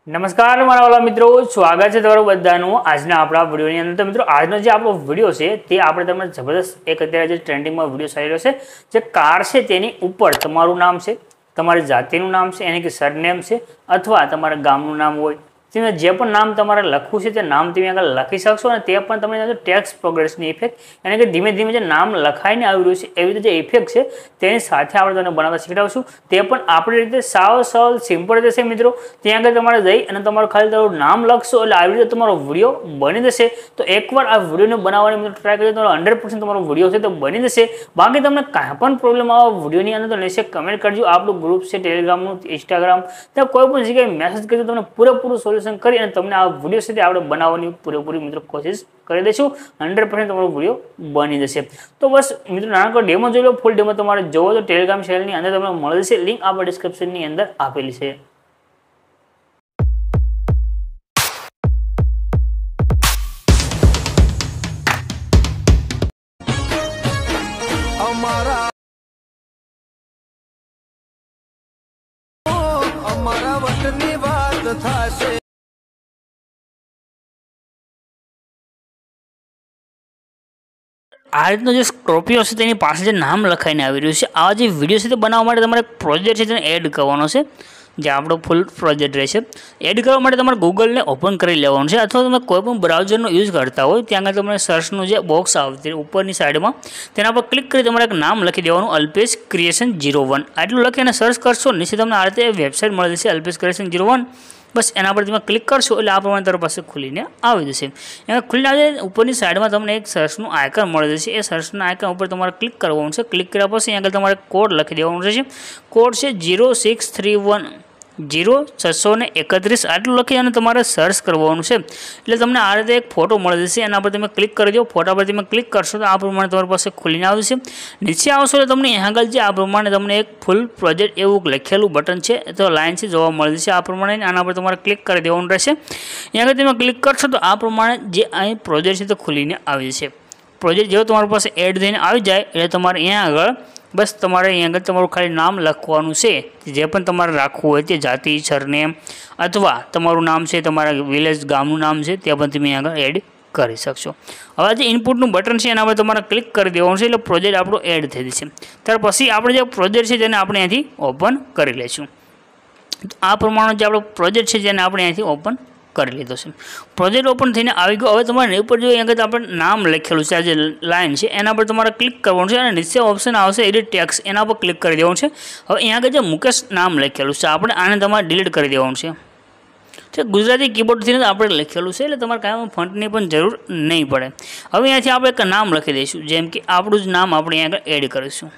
नमस्कार मारा वाला मित्रों, स्वागत है तमाરું બધાનું આજના આપણા વિડિયોની અંદર। તો મિત્રો આજનો જે આપણો વિડિયો છે તે આપણે તમને જબરદસ્ત એક અત્યારે જે ટ્રેન્ડિંગમાં વિડિયો ચાલી રહ્યો છે જે કાર છે તેની ઉપર તમારું નામ છે, તમારી જાતિનું નામ છે, એટલે કે સરનેમ છે અથવા તમારા ગામનું નામ હોય તમે જે પણ નામ તમારે લખવું છે તે નામ તમે આગળ લખી શકશો અને તે પણ તમને ટેક્સ્ટ પ્રોગ્રેસની ઇફેક્ટ એટલે કે ધીમે ધીમે જે નામ લખાઈને આવી રહ્યું છે એવી રીતે જે ઇફેક્ટ છે તેની સાથે આપણે તમને બનાવતા શીખડાવશું। તે પણ આપણી રીતે સાવ સરળ સિમ્પલ રીતે છે મિત્રો। ત્યાં આગળ તમારે જઈ અને તમારું ખાલી તમારું નામ લખશો એટલે આવી રીતે તમારો વિડીયો બની જશે। તો એકવાર આ વિડીયોને બનાવવાની મિત્રો ટ્રાય કરજો તો 100% તમારો વિડીયો છે તો બની જશે। બાકી તમને કાંઈ પણ પ્રોબ્લેમ આવે વિડીયોની અંદર તો નીચે કમેન્ટ કરજો। આપણું ગ્રુપ છે ટેલિગ્રામનું, ઇન્સ્ટાગ્રામ, ત્યાં કોઈ પણ જગ્યાએ મેસેજ કરજો, તમને પૂરેપૂરું સોલ્યુશન કરી અને તમને આ વિડીયો સાથે આપણે બનાવવાની પૂરેપૂરી મિત્રો કોશિશ કરી દઈશું। 100% તમારો વિડીયો બની જશે। તો બસ મિત્રો નાનકડો ડેમો જોઈ લો। ફૂલ ડેમો તમારે જોવો તો ટેલિગ્રામ ચેનલની અંદર તમને મળી જશે, લિંક આપણે ડિસ્ક્રિપ્શનની અંદર આપેલી છે। અમારા વતનની વાત થાશે। આ રીતનો જે સ્કોર્પિયો છે તેની પાસે જે નામ લખાઈને આવી રહ્યું છે, આ જે વિડીયો છે તે બનાવવા માટે તમારે એક પ્રોજેક્ટ છે તેને એડ કરવાનો છે, જે આપણો ફૂલ પ્રોજેક્ટ રહેશે। એડ કરવા માટે તમારે ગૂગલને ઓપન કરી લેવાનું છે અથવા તમે કોઈ પણ બ્રાઉઝરનો યુઝ કરતા હોય ત્યાં આગળ તમને સર્ચનું જે બોક્સ આવશે ઉપરની સાઈડમાં તેના પર ક્લિક કરી તમારે એક નામ લખી દેવાનું, અલ્પેશ ક્રિએશન 01 આટલું લખી અને સર્ચ કરશો। નીચે તમને આ રીતે વેબસાઇટ મળી જશે અલ્પેશ ક્રિએશન 01। બસ એના પર તમે ક્લિક કરશો એટલે આ પ્રમાણે તમારી પાસે ખુલીને આવી જશે। એમાં ખુલીને આવે ઉપરની સાઈડમાં તમને એક સર્ચનું આઇકન મળી જશે। એ સર્ચના આઇકન ઉપર તમારે ક્લિક કરવાનું છે। ક્લિક કર્યા પછી અહીંયા આગળ તમારે કોડ લખી દેવાનું રહેશે। કોડ છે 0631 0631 આટલું લખી અને તમારે સર્ચ કરવાનું છે એટલે તમને આ રીતે એક ફોટો મળી જશે। એના પર તમે ક્લિક કરી દો। ફોટા પર તમે ક્લિક કરશો તો આ પ્રમાણે તમારી પાસે ખુલીને આવશે। નીચે આવશો એટલે તમને અહીંયા આગળ જે આ પ્રમાણે તમને એક ફૂલ પ્રોજેક્ટ એવું લખેલું બટન છે તો લાઇન છે જોવા મળી જશે। આ પ્રમાણે આના પર તમારે ક્લિક કરી દેવાનું રહેશે। અહીંયા આગળ તમે ક્લિક કરશો તો આ પ્રમાણે જે અહીં પ્રોજેક્ટ છે તે ખુલીને આવી જશે। પ્રોજેક્ટ જેવો તમારી પાસે એડ થઈને આવી જાય એટલે તમારે અહીંયા આગળ બસ તમારે અહીંયા આગળ તમારું ખાલી નામ લખવાનું છે, જે પણ તમારે રાખવું હોય તે જાતિ, સરનેમ અથવા તમારું નામ છે, તમારા વિલેજ ગામનું નામ છે તે પણ તમે આગળ એડ કરી શકશો। હવે જે ઇનપુટનું બટન છે એના પર તમારે ક્લિક કરી દેવાનું છે એટલે પ્રોજેક્ટ આપણો એડ થઈ જશે। ત્યાર પછી આપણે જે પ્રોજેક્ટ છે તેને આપણે અહીંથી ઓપન કરી લઈશું। આ પ્રમાણે જે આપણો પ્રોજેક્ટ છે જેને આપણે અહીંથી ઓપન કરી લીધો છે। પ્રોજેક્ટ ઓપન થઈને આવી ગયો। હવે તમારે ઉપર જો અહીંયા આપણે નામ લખેલું છે, આ જે લાઇન છે એના પર તમારે ક્લિક કરવાનું છે અને નીચે ઓપ્શન આવશે એડિટ ટેક્સ્ટ, એના પર ક્લિક કરી દેવાનું છે। હવે અહીંયા આગળ જે મુકેશ નામ લખેલું છે આપણે આને તમારે ડિલીટ કરી દેવાનું છે। ગુજરાતી કીબોર્ડથી આપણે લખેલું છે એટલે તમારે કાંઈ ફોન્ટની પણ જરૂર નહીં પડે। હવે અહીંયાથી આપણે એક નામ લખી દઈશું, જેમ કે આપણું જ નામ આપણે અહીંયા આગળ એડ કરીશું।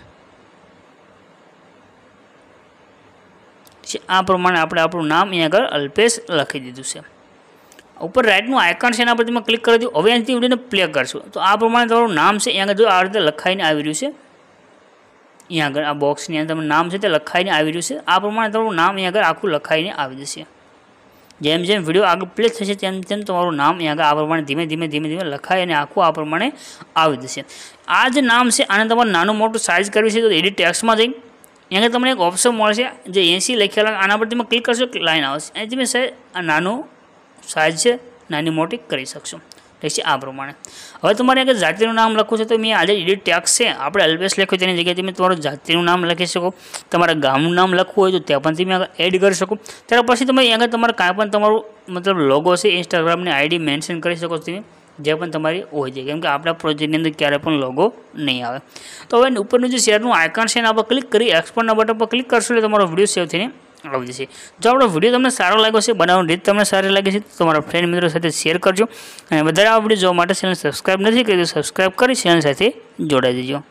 આ પ્રમાણે આપણે આપણું નામ અહીંયા આગળ અલ્પેશ લખી દીધું છે। ઉપર રાઇટનું આઇકન છે એના પર તમે ક્લિક કરી દો। હવે અહીંથી વિડીયોને પ્લે કરશો તો આ પ્રમાણે તમારું નામ છે અહીંયા આગળ જો આ રીતે લખાઈને આવી રહ્યું છે। અહીંયા આગળ આ બોક્સની અંદર તમારું નામ છે તે લખાઈને આવી રહ્યું છે। આ પ્રમાણે તમારું નામ અહીંયા આગળ આખું લખાઈને આવી જશે। જેમ જેમ વિડીયો આગળ પ્લે થશે તેમ તેમ તમારું નામ અહીંયા આગળ આ પ્રમાણે ધીમે ધીમે લખાઈ અને આખું આ પ્રમાણે આવી જશે। આ જે નામ છે આને તમારે નાનું મોટું સાઇઝ કરવી છે તો એડિટ ટેક્સ્ટમાં જઈ અહીંયા આગળ તમને એક ઓપ્શન મળશે જે 80 લખેલા, આના પર તમે ક્લિક કરશો લાઈન આવશે, અહીં તમે આ નાનું સાઇઝ છે નાની મોટી કરી શકશો। રહેશે આ પ્રમાણે। હવે તમારે આગળ જાતિનું નામ લખવું છે તો મેં આજે એડિટ ટેક્સ છે આપણે અલ્પેશ લખ્યું તેની જગ્યાએ તમે તમારું જાતિનું નામ લખી શકો। તમારા ગામનું નામ લખવું હોય તો ત્યાં પણ તમે આગળ એડ કરી શકો। ત્યાર પછી તમે આગળ તમારે કાંઈ પણ તમારું મતલબ લોગો છે, ઇન્સ્ટાગ્રામની આઈડી મેન્શન કરી શકો તમે જે પણ તમારી હોય છે, કેમ કે આપણા પ્રોજેક્ટની અંદર ક્યારે પણ લોગો નહીં આવે। તો હવે ઉપરનું જે શેરનું આઇકન છે એના પર ક્લિક કરી એક્સપોર્ટના બટન પર ક્લિક કરશો એટલે તમારો વિડીયો સેવ થઈને આવી જશે। જો આપણો વિડીયો તમને સારો લાગ્યો છે, બનાવવાની રીત તમને સારી લાગે છે તો તમારા ફ્રેન્ડ મિત્રો સાથે શેર કરજો અને વધારે આ વિડીયો જોવા માટે ચેનલ સબસ્ક્રાઈબ નથી કરી તો સબસ્ક્રાઈબ કરી ચેનલ સાથે જોડાઈ દેજો।